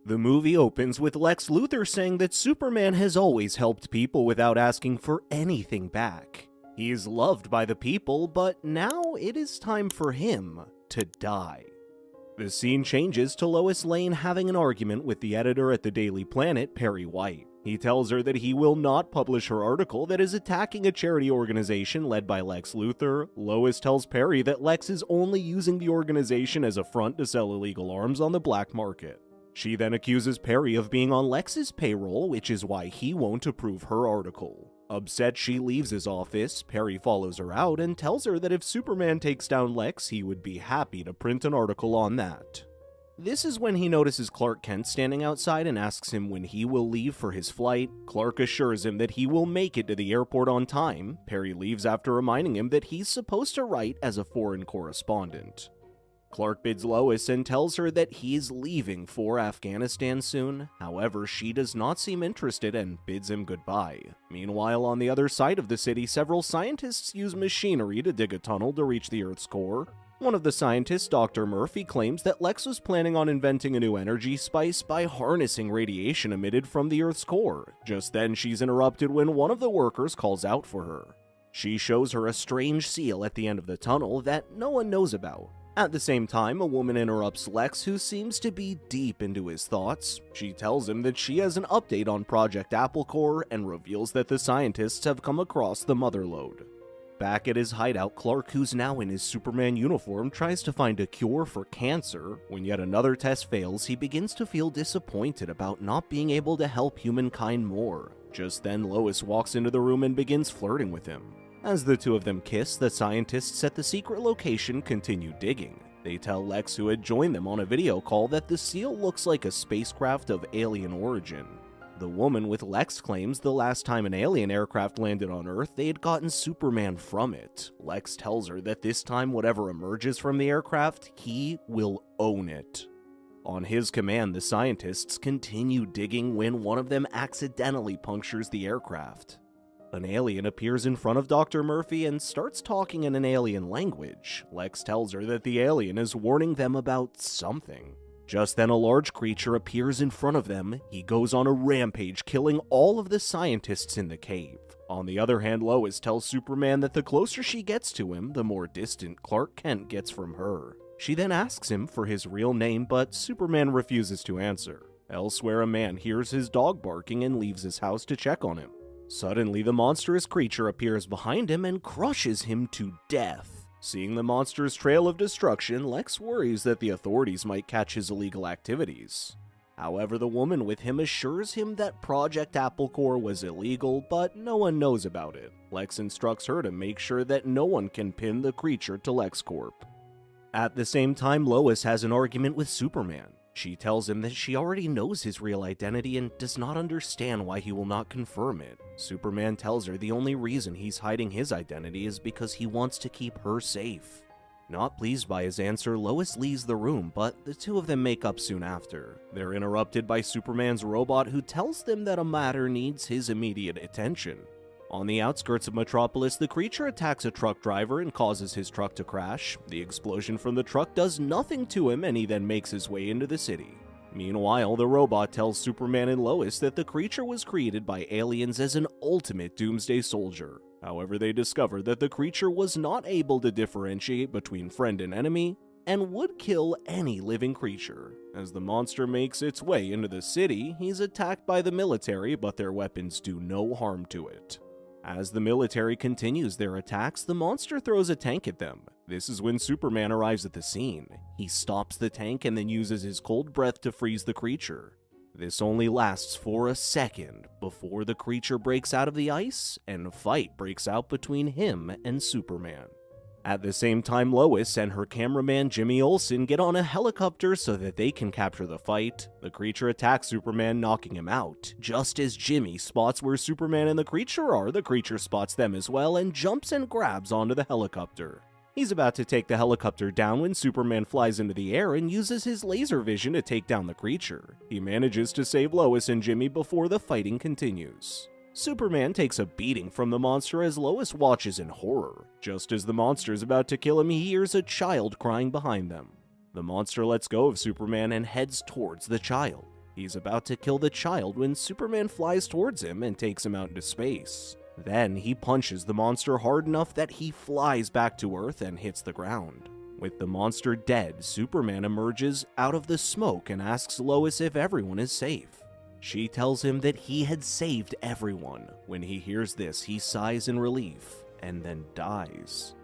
The movie opens with Lex Luthor saying that Superman has always helped people without asking for anything back. He is loved by the people, but now it is time for him to die. The scene changes to Lois Lane having an argument with the editor at the Daily Planet, Perry White. He tells her that he will not publish her article that is attacking a charity organization led by Lex Luthor. Lois tells Perry that Lex is only using the organization as a front to sell illegal arms on the black market. She then accuses Perry of being on Lex's payroll, which is why he won't approve her article. Upset, she leaves his office. Perry follows her out and tells her that if Superman takes down Lex, he would be happy to print an article on that. This is when he notices Clark Kent standing outside and asks him when he will leave for his flight. Clark assures him that he will make it to the airport on time. Perry leaves after reminding him that he's supposed to write as a foreign correspondent. Clark bids Lois and tells her that he's leaving for Afghanistan soon. However, she does not seem interested and bids him goodbye. Meanwhile, on the other side of the city, several scientists use machinery to dig a tunnel to reach the Earth's core. One of the scientists, Dr. Murphy, claims that Lex was planning on inventing a new energy spice by harnessing radiation emitted from the Earth's core. Just then, she's interrupted when one of the workers calls out for her. She shows her a strange seal at the end of the tunnel that no one knows about. At the same time, a woman interrupts Lex, who seems to be deep into his thoughts. She tells him that she has an update on Project Apple Core and reveals that the scientists have come across the mother lode. Back at his hideout, Clark, who's now in his Superman uniform, tries to find a cure for cancer. When yet another test fails, he begins to feel disappointed about not being able to help humankind more. Just then, Lois walks into the room and begins flirting with him. As the two of them kiss, the scientists at the secret location continue digging. They tell Lex, who had joined them on a video call, that the seal looks like a spacecraft of alien origin. The woman with Lex claims the last time an alien aircraft landed on Earth, they had gotten Superman from it. Lex tells her that this time whatever emerges from the aircraft, he will own it. On his command, the scientists continue digging when one of them accidentally punctures the aircraft. An alien appears in front of Dr. Murphy and starts talking in an alien language. Lex tells her that the alien is warning them about something. Just then, a large creature appears in front of them. He goes on a rampage, killing all of the scientists in the cave. On the other hand, Lois tells Superman that the closer she gets to him, the more distant Clark Kent gets from her. She then asks him for his real name, but Superman refuses to answer. Elsewhere, a man hears his dog barking and leaves his house to check on him. Suddenly, the monstrous creature appears behind him and crushes him to death. Seeing the monster's trail of destruction, Lex worries that the authorities might catch his illegal activities. However, the woman with him assures him that Project Apple Core was illegal, but no one knows about it. Lex instructs her to make sure that no one can pin the creature to LexCorp. At the same time, Lois has an argument with Superman. She tells him that she already knows his real identity and does not understand why he will not confirm it. Superman tells her the only reason he's hiding his identity is because he wants to keep her safe. Not pleased by his answer, Lois leaves the room, but the two of them make up soon after. They're interrupted by Superman's robot, who tells them that a matter needs his immediate attention. On the outskirts of Metropolis, the creature attacks a truck driver and causes his truck to crash. The explosion from the truck does nothing to him, and he then makes his way into the city. Meanwhile, the robot tells Superman and Lois that the creature was created by aliens as an ultimate doomsday soldier. However, they discover that the creature was not able to differentiate between friend and enemy, and would kill any living creature. As the monster makes its way into the city, he's attacked by the military, but their weapons do no harm to it. As the military continues their attacks, the monster throws a tank at them. This is when Superman arrives at the scene. He stops the tank and then uses his cold breath to freeze the creature. This only lasts for a second before the creature breaks out of the ice and a fight breaks out between him and Superman. At the same time, Lois and her cameraman Jimmy Olsen get on a helicopter so that they can capture the fight. The creature attacks Superman, knocking him out. Just as Jimmy spots where Superman and the creature spots them as well and jumps and grabs onto the helicopter. He's about to take the helicopter down when Superman flies into the air and uses his laser vision to take down the creature. He manages to save Lois and Jimmy before the fighting continues. Superman takes a beating from the monster as Lois watches in horror. Just as the monster is about to kill him, he hears a child crying behind them. The monster lets go of Superman and heads towards the child. He's about to kill the child when Superman flies towards him and takes him out into space. Then he punches the monster hard enough that he flies back to Earth and hits the ground. With the monster dead, Superman emerges out of the smoke and asks Lois if everyone is safe. She tells him that he had saved everyone. When he hears this, he sighs in relief and then dies.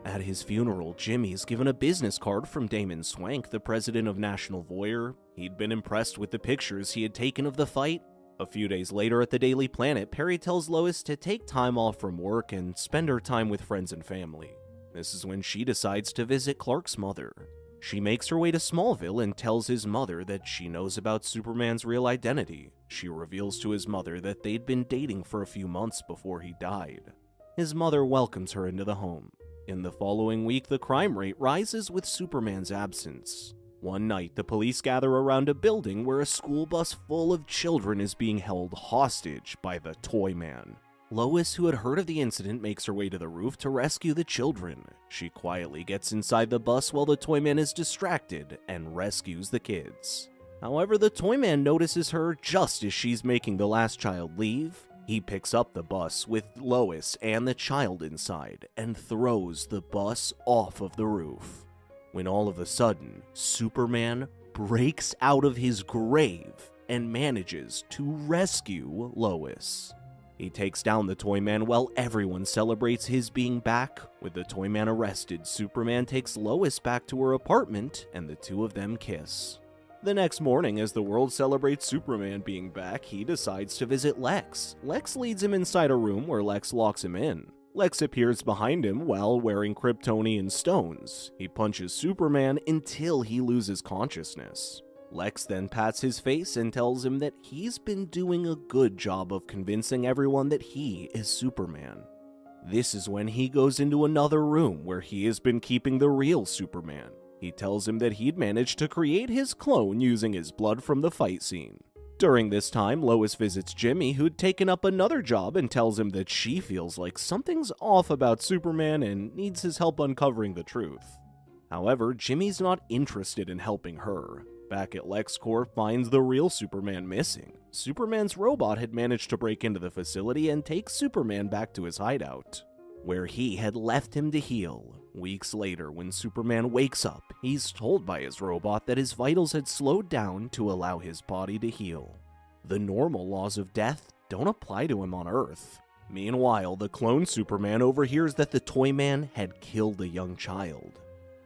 At his funeral, Jimmy is given a business card from Damon Swank, the president of National Voyeur. He'd been impressed with the pictures he had taken of the fight. A few days later at the Daily Planet, Perry tells Lois to take time off from work and spend her time with friends and family. This is when she decides to visit Clark's mother. She makes her way to Smallville and tells his mother that she knows about Superman's real identity. She reveals to his mother that they'd been dating for a few months before he died. His mother welcomes her into the home. In the following week, the crime rate rises with Superman's absence. One night, the police gather around a building where a school bus full of children is being held hostage by the Toy Man. Lois, who had heard of the incident, makes her way to the roof to rescue the children. She quietly gets inside the bus while the Toy Man is distracted and rescues the kids. However, the Toy Man notices her just as she's making the last child leave. He picks up the bus with Lois and the child inside and throws the bus off of the roof. When all of a sudden, Superman breaks out of his grave and manages to rescue Lois. He takes down the Toy Man while everyone celebrates his being back. With the Toy Man arrested, Superman takes Lois back to her apartment and the two of them kiss. The next morning, as the world celebrates Superman being back, he decides to visit Lex. Lex leads him inside a room where Lex locks him in. Lex appears behind him while wearing Kryptonian stones. He punches Superman until he loses consciousness. Lex then pats his face and tells him that he's been doing a good job of convincing everyone that he is Superman. This is when he goes into another room where he has been keeping the real Superman. He tells him that he'd managed to create his clone using his blood from the fight scene. During this time, Lois visits Jimmy, who'd taken up another job, and tells him that she feels like something's off about Superman and needs his help uncovering the truth. However, Jimmy's not interested in helping her. Back at LexCorp finds the real Superman missing. Superman's robot had managed to break into the facility and take Superman back to his hideout, where he had left him to heal. Weeks later, when Superman wakes up, he's told by his robot that his vitals had slowed down to allow his body to heal. The normal laws of death don't apply to him on Earth. Meanwhile, the clone Superman overhears that the Toy Man had killed a young child.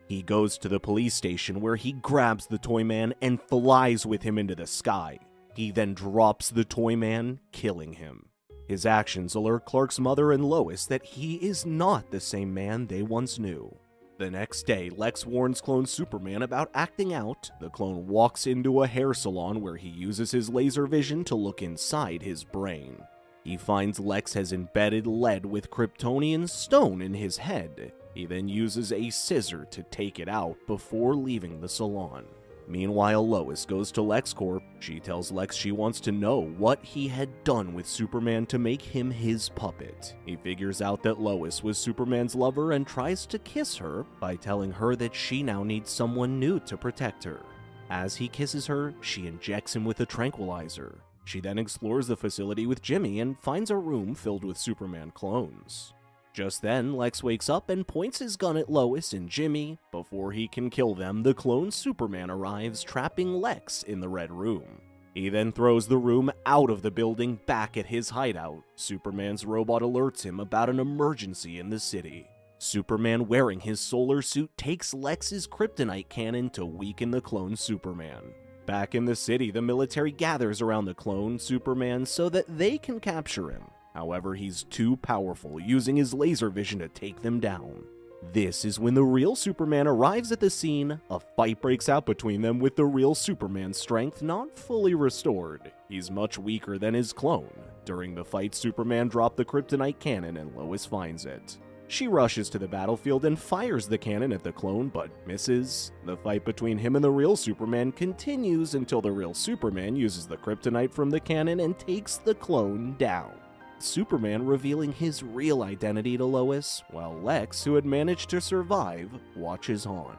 He goes to the police station where he grabs the Toy Man and flies with him into the sky. He then drops the Toy Man, killing him. His actions alert Clark's mother and Lois that he is not the same man they once knew. The next day, Lex warns clone Superman about acting out. The clone walks into a hair salon where he uses his laser vision to look inside his brain. He finds Lex has embedded lead with Kryptonian stone in his head. He then uses a scissor to take it out before leaving the salon. Meanwhile, Lois goes to LexCorp. She tells Lex she wants to know what he had done with Superman to make him his puppet. He figures out that Lois was Superman's lover and tries to kiss her by telling her that she now needs someone new to protect her. As he kisses her, she injects him with a tranquilizer. She then explores the facility with Jimmy and finds a room filled with Superman clones. Just then, Lex wakes up and points his gun at Lois and Jimmy. Before he can kill them, the clone Superman arrives, trapping Lex in the Red Room. He then throws the room out of the building back at his hideout. Superman's robot alerts him about an emergency in the city. Superman, wearing his solar suit, takes Lex's Kryptonite cannon to weaken the clone Superman. Back in the city, the military gathers around the clone Superman so that they can capture him. However, he's too powerful, using his laser vision to take them down. This is when the real Superman arrives at the scene. A fight breaks out between them with the real Superman's strength not fully restored. He's much weaker than his clone. During the fight, Superman dropped the Kryptonite cannon and Lois finds it. She rushes to the battlefield and fires the cannon at the clone, but misses. The fight between him and the real Superman continues until the real Superman uses the Kryptonite from the cannon and takes the clone down. Superman revealing his real identity to Lois, while Lex, who had managed to survive, watches on.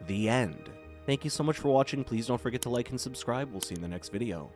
The end. Thank you so much for watching. Please don't forget to like and subscribe. We'll see you in the next video.